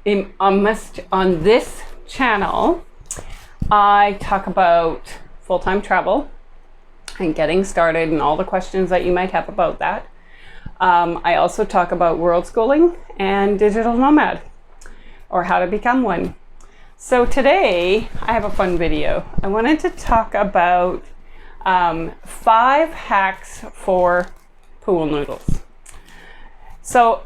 on this channel, I talk about full-time travel and getting started and all the questions that you might have about that. I also talk about world schooling and digital nomad, or how to become one. So today I have a fun video. I wanted to talk about 5 hacks for pool noodles. So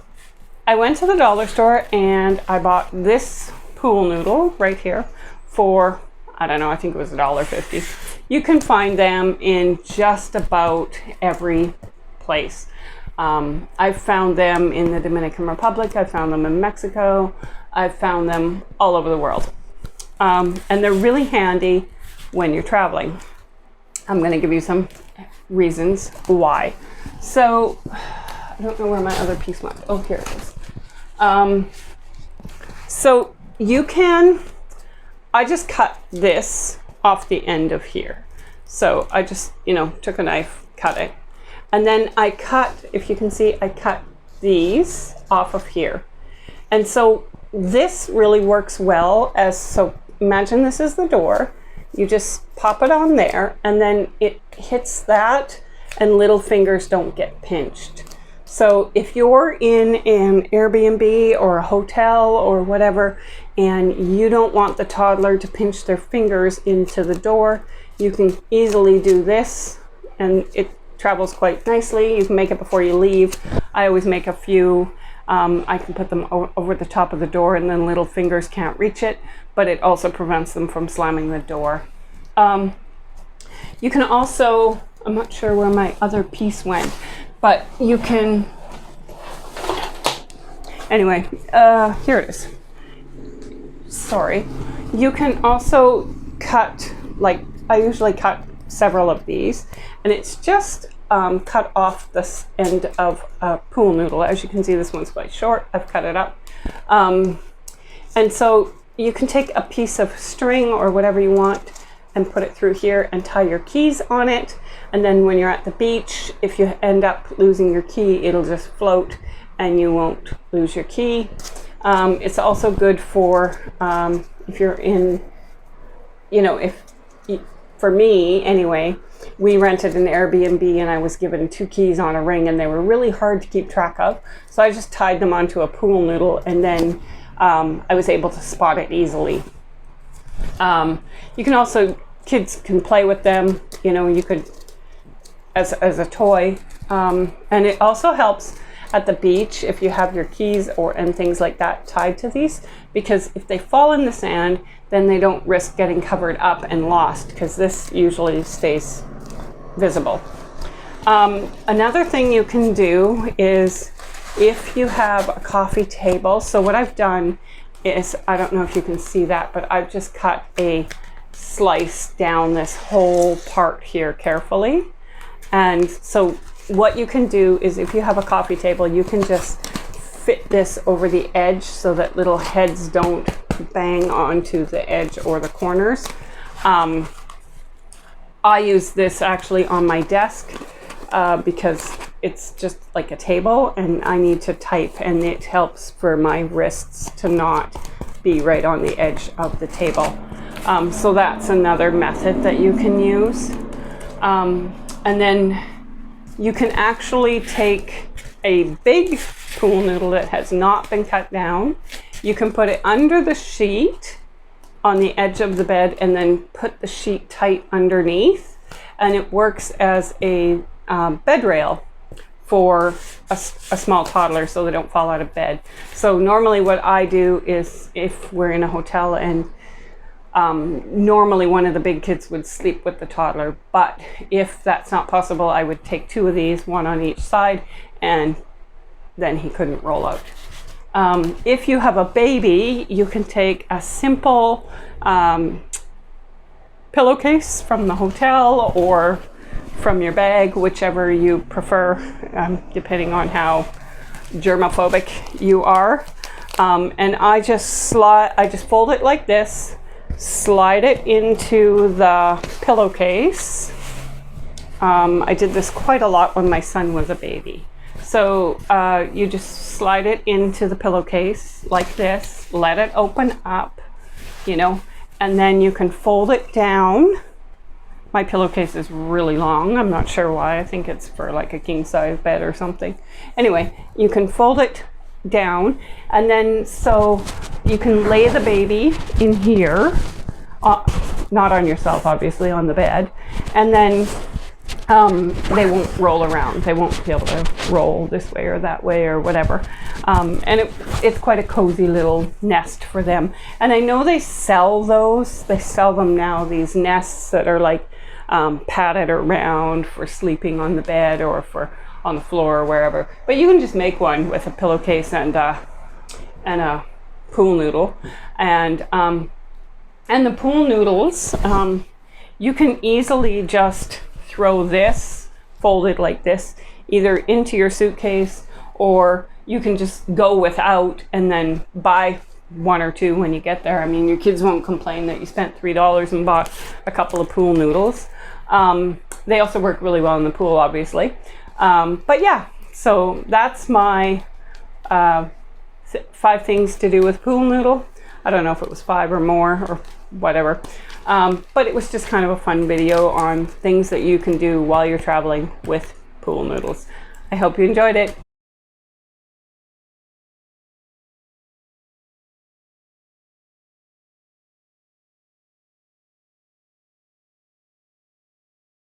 I went to the dollar store and I bought this pool noodle right here for, I don't know, I think it was $1.50. You can find them in just about every place. I've found them in the Dominican Republic, I've found them in Mexico, I've found them all over the world. And they're really handy when you're traveling. I'm going to give you some reasons why. So, I don't know where my other piece went. Oh, here it is. So you can, I just cut this off the end of here. So I just, took a knife, cut it. And then I cut, if you can see, I cut these off of here. And so this really works well so imagine this is the door. You just pop it on there and then it hits that and little fingers don't get pinched. So if you're in an Airbnb or a hotel or whatever, and you don't want the toddler to pinch their fingers into the door, you can easily do this and it travels quite nicely. You can make it before you leave. I always make a few. I can put them over the top of the door and then little fingers can't reach it, but it also prevents them from slamming the door. You can also, I'm not sure where my other piece went, but you can, anyway, here it is. Sorry. You can also cut, like I usually cut several of these, and it's just cut off this end of a pool noodle. As you can see, this one's quite short. I've cut it up. And so you can take a piece of string or whatever you want and put it through here and tie your keys on it. And then when you're at the beach, if you end up losing your key, it'll just float and you won't lose your key. It's also good for if you're in, for me anyway, we rented an Airbnb and I was given 2 keys on a ring and they were really hard to keep track of. So I just tied them onto a pool noodle and then I was able to spot it easily. You can also, kids can play with them, you could, as a toy. And it also helps at the beach if you have your keys and things like that tied to these, because if they fall in the sand, then they don't risk getting covered up and lost, because this usually stays visible. Another thing you can do is if you have a coffee table. So what I've done is, I don't know if you can see that, but I've just cut a slice down this whole part here carefully. And so what you can do is if you have a coffee table, you can just fit this over the edge so that little heads don't bang onto the edge or the corners. I use this actually on my desk because it's just like a table and I need to type, and it helps for my wrists to not be right on the edge of the table. So that's another method that you can use. And then you can actually take a big pool noodle that has not been cut down. You can put it under the sheet on the edge of the bed and then put the sheet tight underneath, and it works as a bed rail for a small toddler so they don't fall out of bed. So normally what I do is, if we're in a hotel and normally one of the big kids would sleep with the toddler, but if that's not possible, I would take 2 of these, one on each side, and then he couldn't roll out. If you have a baby, you can take a simple pillowcase from the hotel or from your bag, whichever you prefer, depending on how germophobic you are. And I just fold it like this, slide it into the pillowcase. I did this quite a lot when my son was a baby. So you just slide it into the pillowcase like this, let it open up, you know, and then you can fold it down. My pillowcase is really long. I'm not sure why. I think it's for like a king size bed or something. Anyway, you can fold it down, and then so you can lay the baby in here, not on yourself, obviously, on the bed, and then they won't roll around. They won't be able to roll this way or that way or whatever. And it's quite a cozy little nest for them. And I know they sell those. They sell them now, these nests that are like padded around for sleeping on the bed or for on the floor or wherever. But you can just make one with a pillowcase and a pool noodle. And the pool noodles, you can easily just throw this folded like this either into your suitcase, or you can just go without and then buy one or two when you get there. I mean, your kids won't complain that you spent $3 and bought a couple of pool noodles. They also work really well in the pool, obviously. But yeah, so that's my 5 things to do with pool noodle. I don't know if it was 5 or more or whatever. But it was just kind of a fun video on things that you can do while you're traveling with pool noodles. I hope you enjoyed it.